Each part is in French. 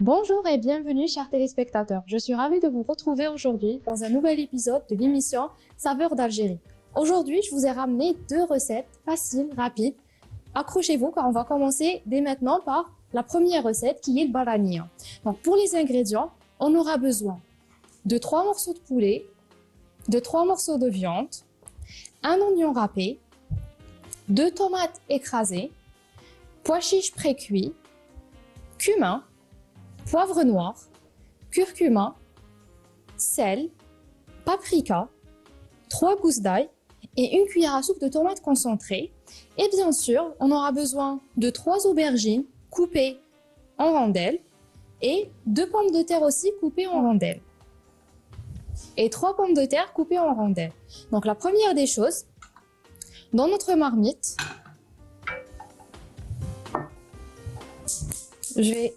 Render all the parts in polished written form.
Bonjour et bienvenue chers téléspectateurs. Je suis ravie de vous retrouver aujourd'hui dans un nouvel épisode de l'émission Saveurs d'Algérie. Aujourd'hui, je vous ai ramené deux recettes faciles, rapides. Accrochez-vous car on va commencer dès maintenant par la première recette qui est le barania. Donc pour les ingrédients, on aura besoin de 3 morceaux de poulet, de 3 morceaux de viande, un oignon râpé, 2 tomates écrasées, pois chiches pré-cuits, cumin, poivre noir, curcuma, sel, paprika, 3 gousses d'ail et une cuillère à soupe de tomates concentrées. Et bien sûr, on aura besoin de 3 aubergines coupées en rondelles et 2 pommes de terre aussi coupées en rondelles. Et 3 pommes de terre coupées en rondelles. Donc la première des choses, dans notre marmite, je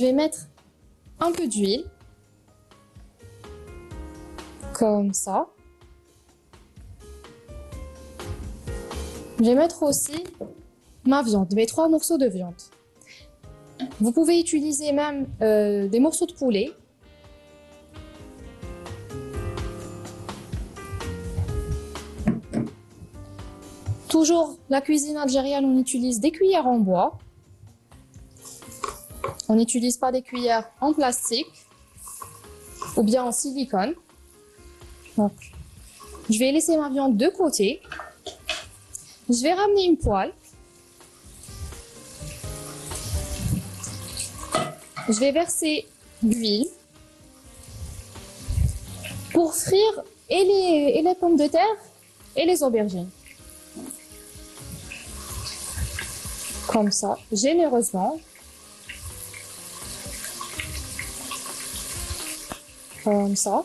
vais mettre un peu d'huile, comme ça. Je vais mettre aussi ma viande, mes 3 morceaux de viande. Vous pouvez utiliser même des morceaux de poulet. Toujours la cuisine algérienne, on utilise des cuillères en bois. On n'utilise pas des cuillères en plastique ou bien en silicone. Donc, je vais laisser ma viande de côté. Je vais ramener une poêle. Je vais verser l'huile pour frire et les pommes de terre et les aubergines. Comme ça, généreusement. Comme ça.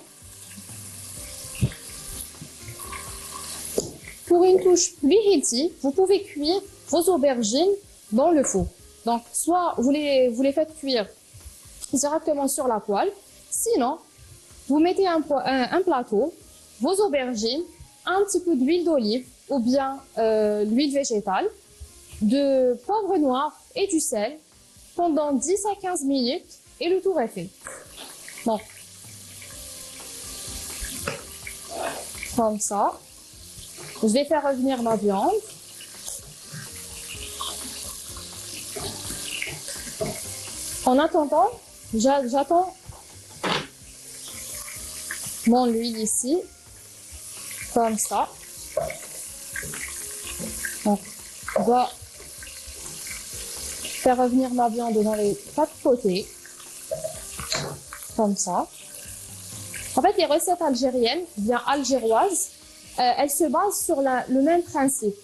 Pour une touche plus healthy, vous pouvez cuire vos aubergines dans le four. Donc, soit vous les faites cuire directement sur la poêle, sinon, vous mettez un plateau, vos aubergines, un petit peu d'huile d'olive ou bien l'huile végétale, de poivre noir et du sel pendant 10 à 15 minutes et le tour est fait. Bon. Comme ça. Je vais faire revenir ma viande. En attendant, j'attends mon huile ici, comme ça. Donc, je dois faire revenir ma viande dans les 4 côtés, comme ça. En fait, les recettes algériennes, bien algéroises, elles se basent sur le même principe.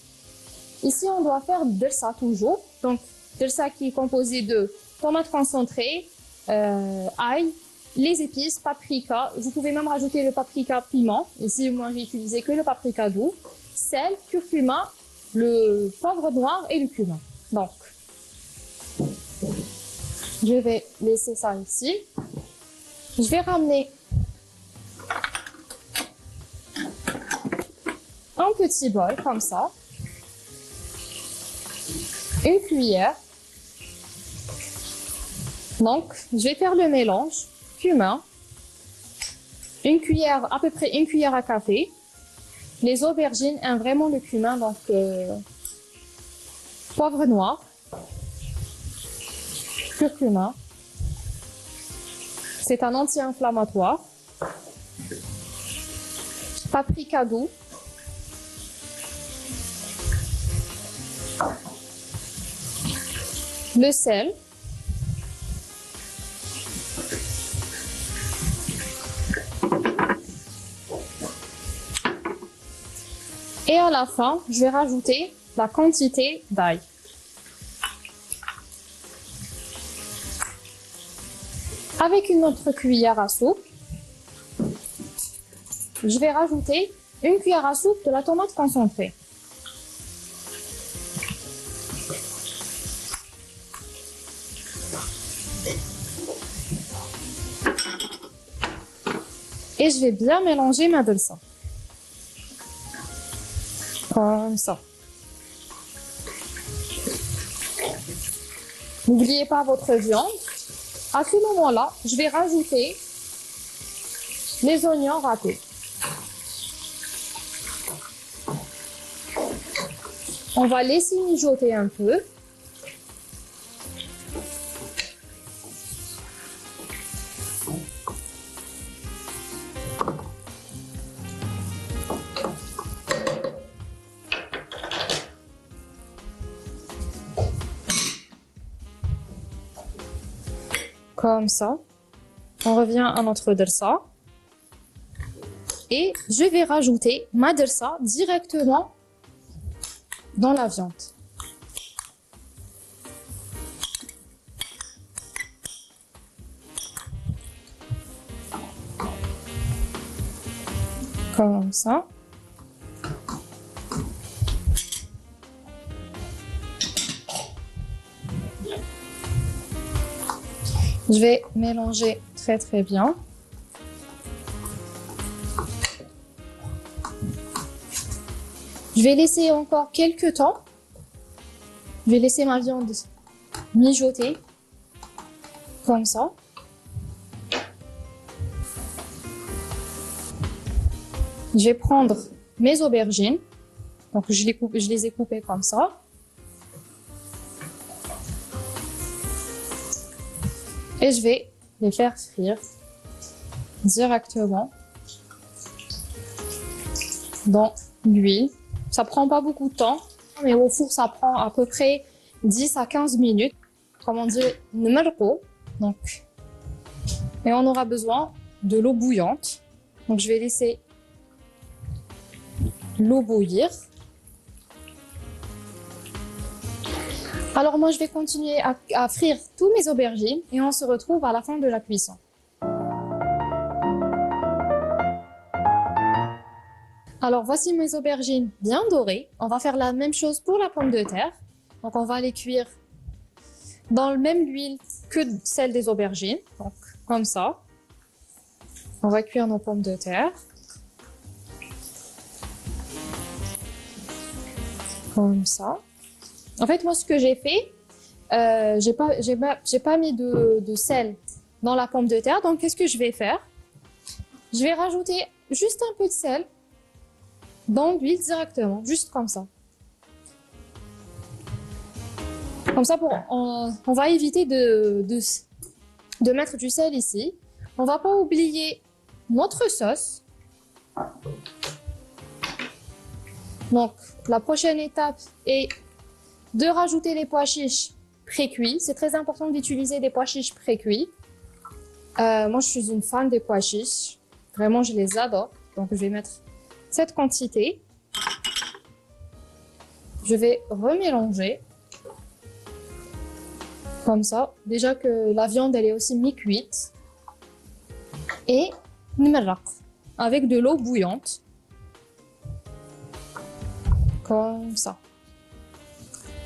Ici, on doit faire dersa toujours. Donc, dersa qui est composé de tomates concentrées, ail, les épices, paprika. Vous pouvez même rajouter le paprika piment. Ici, moi, j'ai utilisé que le paprika doux, sel, curcuma, le poivre noir et le cumin. Donc, je vais laisser ça ici. Je vais ramener un petit bol comme ça, une cuillère. Donc, je vais faire le mélange cumin, une cuillère, à peu près une cuillère à café, les aubergines, vraiment le cumin, donc poivre noir, curcuma, c'est un anti-inflammatoire, paprika doux, le sel, et à la fin, je vais rajouter la quantité d'ail. Avec une autre cuillère à soupe, je vais rajouter une cuillère à soupe de la tomate concentrée. Et je vais bien mélanger ma dolça. Comme ça. N'oubliez pas votre viande. À ce moment-là, je vais rajouter les oignons râpés. On va laisser mijoter un peu. Comme ça. On revient à notre dersa. Et je vais rajouter ma dersa directement dans la viande. Comme ça. Je vais mélanger très très bien. Je vais laisser encore quelques temps. Je vais laisser ma viande mijoter comme ça. Je vais prendre mes aubergines. Donc je les ai coupées comme ça. Et je vais les faire frire directement dans l'huile. Ça prend pas beaucoup de temps, mais au four, ça prend à peu près 10 à 15 minutes. Comme on dit, nmerko. Donc, et on aura besoin de l'eau bouillante. Donc, je vais laisser l'eau bouillir. Alors, moi, je vais continuer à frire tous mes aubergines et on se retrouve à la fin de la cuisson. Alors, voici mes aubergines bien dorées. On va faire la même chose pour la pomme de terre. Donc, on va les cuire dans le même huile que celle des aubergines. Donc, comme ça. On va cuire nos pommes de terre. Comme ça. En fait, moi, ce que j'ai fait, j'ai pas mis de sel dans la pomme de terre. Donc, qu'est-ce que je vais faire? Je vais rajouter juste un peu de sel dans l'huile directement, juste comme ça. Comme ça, on va éviter de mettre du sel ici. On va pas oublier notre sauce. Donc, la prochaine étape est de rajouter les pois chiches pré-cuits. C'est très important d'utiliser des pois chiches pré-cuits. Moi, je suis une fan des pois chiches. Vraiment, je les adore. Donc, je vais mettre cette quantité. Je vais remélanger. Comme ça. Déjà que la viande, elle est aussi mi-cuite. Et nmerraq avec de l'eau bouillante. Comme ça.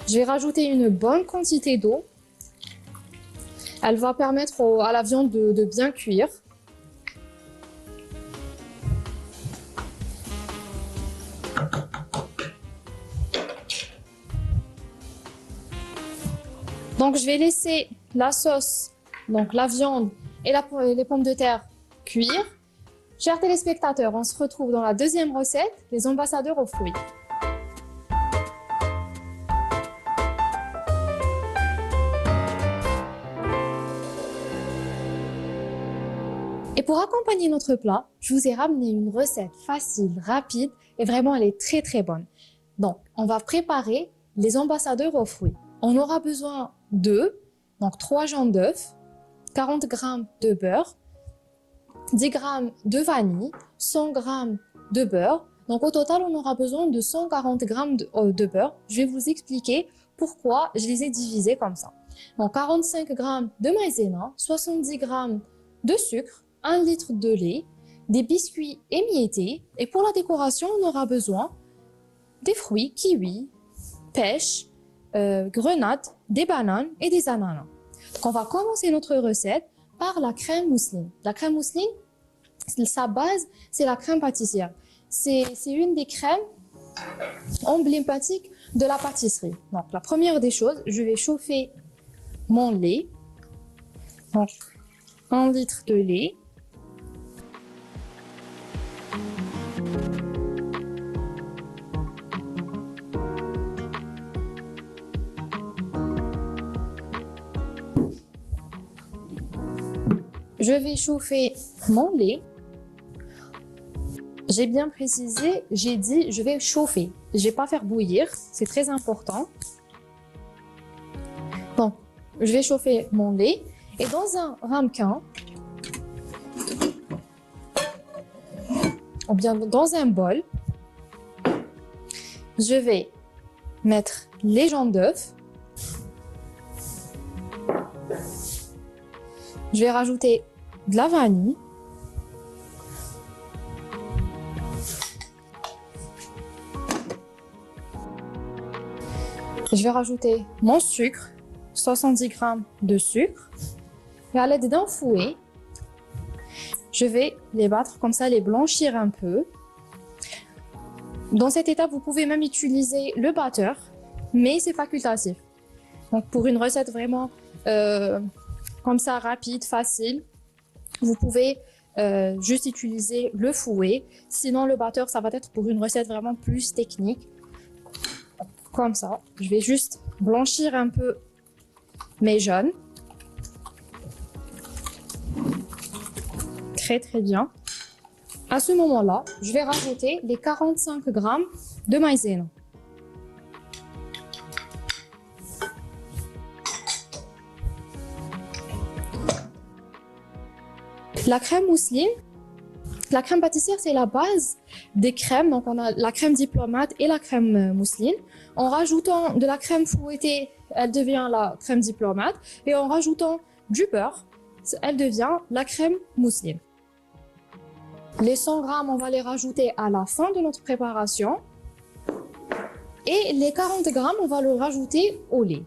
Je vais rajouter une bonne quantité d'eau. Elle va permettre à la viande de bien cuire. Donc, je vais laisser la sauce, donc la viande et les pommes de terre cuire. Chers téléspectateurs, on se retrouve dans la deuxième recette, les ambassadeurs aux fruits. Et pour accompagner notre plat, je vous ai ramené une recette facile, rapide et vraiment elle est très très bonne. Donc, on va préparer les ambassadeurs aux fruits. On aura besoin donc 3 jaunes d'œufs, 40 g de beurre, 10 g de vanille, 100 g de beurre. Donc au total, on aura besoin de 140 g de beurre. Je vais vous expliquer pourquoi je les ai divisés comme ça. Donc 45 g de maïzena, 70 g de sucre, 1 litre de lait, des biscuits émiettés. Et pour la décoration, on aura besoin des fruits, kiwi, pêche, grenades, des bananes et des ananas. Donc on va commencer notre recette par la crème mousseline. La crème mousseline, sa base, c'est la crème pâtissière. C'est une des crèmes emblématiques de la pâtisserie. Donc la première des choses, je vais chauffer mon lait. Donc, 1 litre de lait. Je vais chauffer mon lait. J'ai bien précisé, j'ai dit je vais chauffer. Je vais pas faire bouillir, c'est très important. Donc, je vais chauffer mon lait et dans un ramequin ou bien dans un bol, je vais mettre les jaunes d'œufs. Je vais rajouter de la vanille. Je vais rajouter mon sucre, 70 g de sucre. Et à l'aide d'un fouet, je vais les battre comme ça, les blanchir un peu. Dans cette étape, vous pouvez même utiliser le batteur, mais c'est facultatif. Donc pour une recette vraiment comme ça, rapide, facile, vous pouvez juste utiliser le fouet. Sinon, le batteur, ça va être pour une recette vraiment plus technique. Comme ça, je vais juste blanchir un peu mes jaunes. Très très bien. À ce moment-là, je vais rajouter les 45 g de maïzena. La crème mousseline, la crème pâtissière, c'est la base des crèmes. Donc, on a la crème diplomate et la crème mousseline. En rajoutant de la crème fouettée, elle devient la crème diplomate. Et en rajoutant du beurre, elle devient la crème mousseline. Les 100 g, on va les rajouter à la fin de notre préparation. Et les 40 g, on va le rajouter au lait.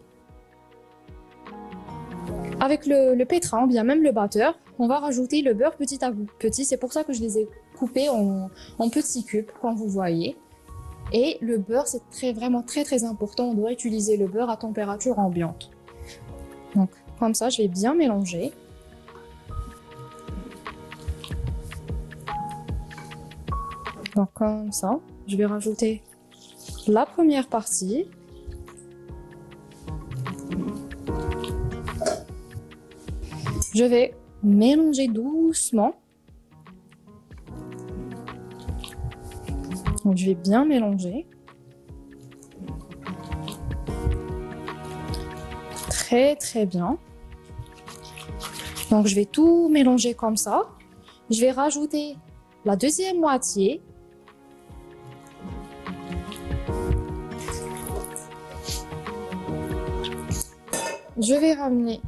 Avec le pétrin, bien même le batteur, on va rajouter le beurre petit à petit. C'est pour ça que je les ai coupés en petits cubes, comme vous voyez. Et le beurre, c'est vraiment très important. On doit utiliser le beurre à température ambiante. Donc, comme ça, je vais bien mélanger. Donc, comme ça, je vais rajouter la première partie. Je vais mélanger doucement. Donc, je vais bien mélanger. Très bien. Donc, je vais tout mélanger comme ça. Je vais rajouter la deuxième moitié. Je vais ramener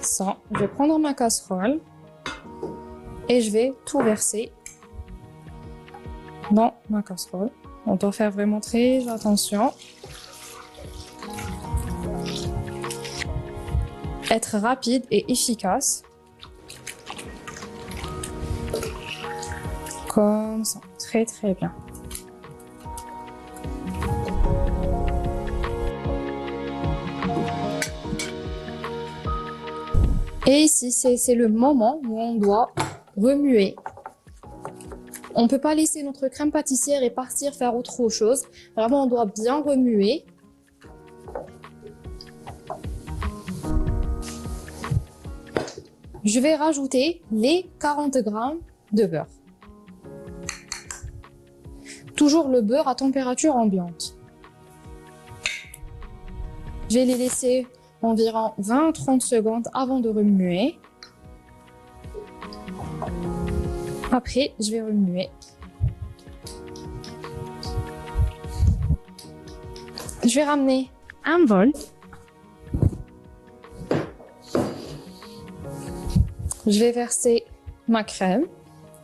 ça. Je vais prendre ma casserole et je vais tout verser dans ma casserole. On doit faire vraiment très attention. Être rapide et efficace. Comme ça. Très bien. Et ici, c'est le moment où on doit remuer. On ne peut pas laisser notre crème pâtissière et partir faire autre chose. Vraiment, on doit bien remuer. Je vais rajouter les 40 g de beurre. Toujours le beurre à température ambiante. Je vais les laisser environ 20-30 secondes avant de remuer. Après, je vais remuer. Je vais ramener un bol. Je vais verser ma crème.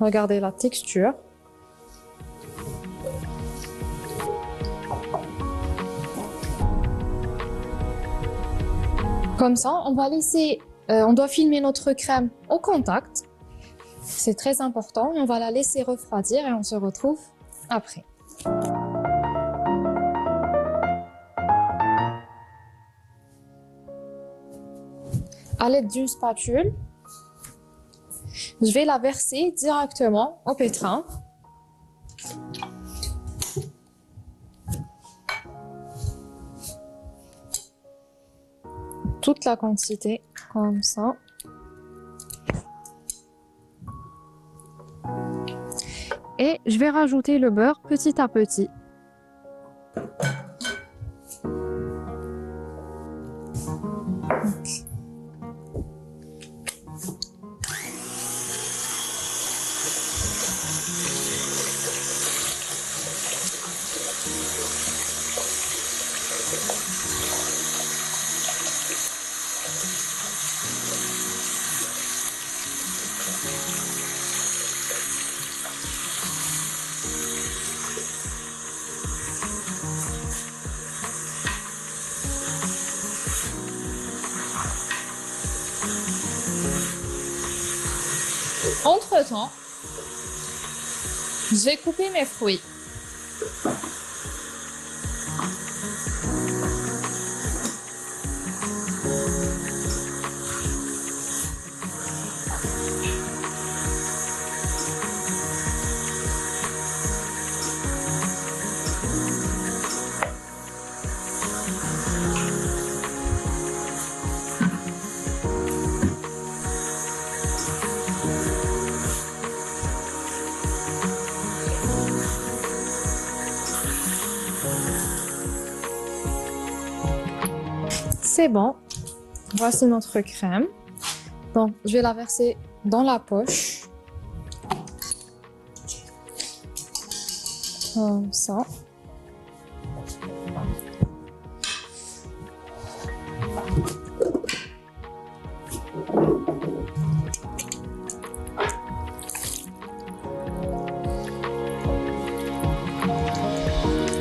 Regardez la texture. Comme ça, on va laisser, on doit filmer notre crème au contact. C'est très important et on va la laisser refroidir et on se retrouve après. À l'aide d'une spatule, je vais la verser directement au pétrin. Toute la quantité, comme ça. Et je vais rajouter le beurre petit à petit. Entre-temps, je vais couper mes fruits. C'est bon. Voici notre crème. Donc, je vais la verser dans la poche. Comme ça.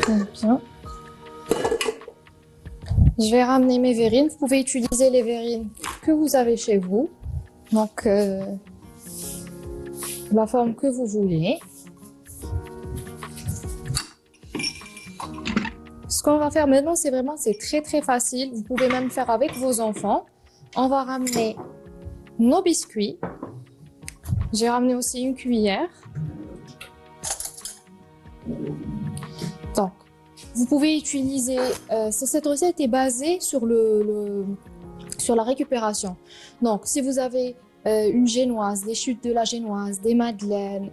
Très bien. Je vais ramener mes verrines. Vous pouvez utiliser les verrines que vous avez chez vous. Donc, la forme que vous voulez. Ce qu'on va faire maintenant, c'est très très facile. Vous pouvez même faire avec vos enfants. On va ramener nos biscuits. J'ai ramené aussi une cuillère. Donc, vous pouvez utiliser, cette recette est basée sur sur la récupération. Donc, si vous avez une génoise, des chutes de la génoise, des madeleines,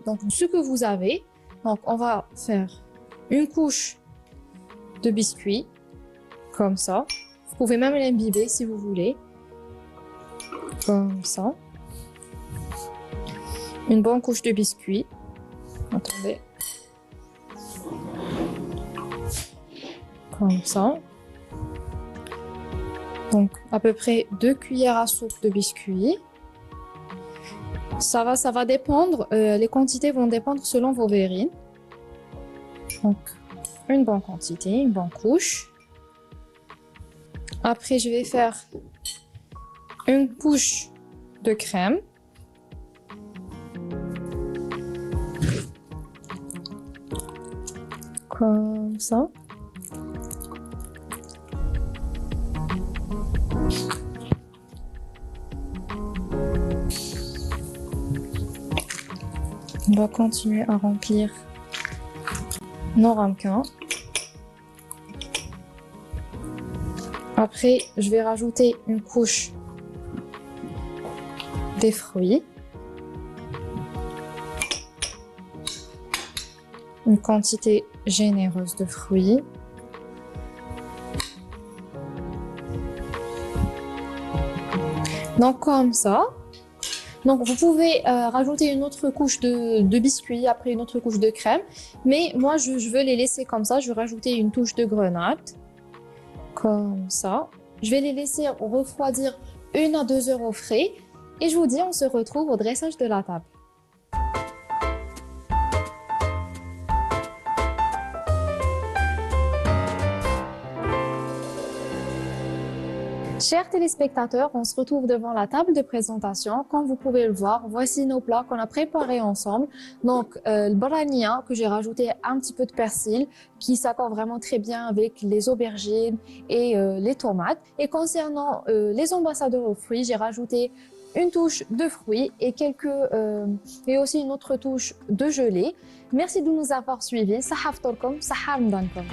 donc ce que vous avez, donc on va faire une couche de biscuits, comme ça. Vous pouvez même l'imbiber si vous voulez, comme ça. Une bonne couche de biscuits. Attendez. Comme ça. Donc, à peu près 2 cuillères à soupe de biscuits. Ça va dépendre, les quantités vont dépendre selon vos verrines. Donc, une bonne quantité, une bonne couche. Après, je vais faire une couche de crème. Comme ça. On va continuer à remplir nos ramequins. Après, je vais rajouter une couche des fruits. Une quantité généreuse de fruits. Donc comme ça. Donc vous pouvez rajouter une autre couche de biscuits, après une autre couche de crème. Mais moi je veux les laisser comme ça. Je vais rajouter une touche de grenade. Comme ça. Je vais les laisser refroidir 1 à 2 heures au frais. Et je vous dis, on se retrouve au dressage de la table. Chers téléspectateurs, on se retrouve devant la table de présentation. Comme vous pouvez le voir, voici nos plats qu'on a préparés ensemble. Donc, le barania que j'ai rajouté un petit peu de persil qui s'accorde vraiment très bien avec les aubergines et les tomates. Et concernant les ambassadeurs aux fruits, j'ai rajouté une touche de fruits et aussi une autre touche de gelée. Merci de nous avoir suivis. Sahaf Torkom, Sahar Mdankom.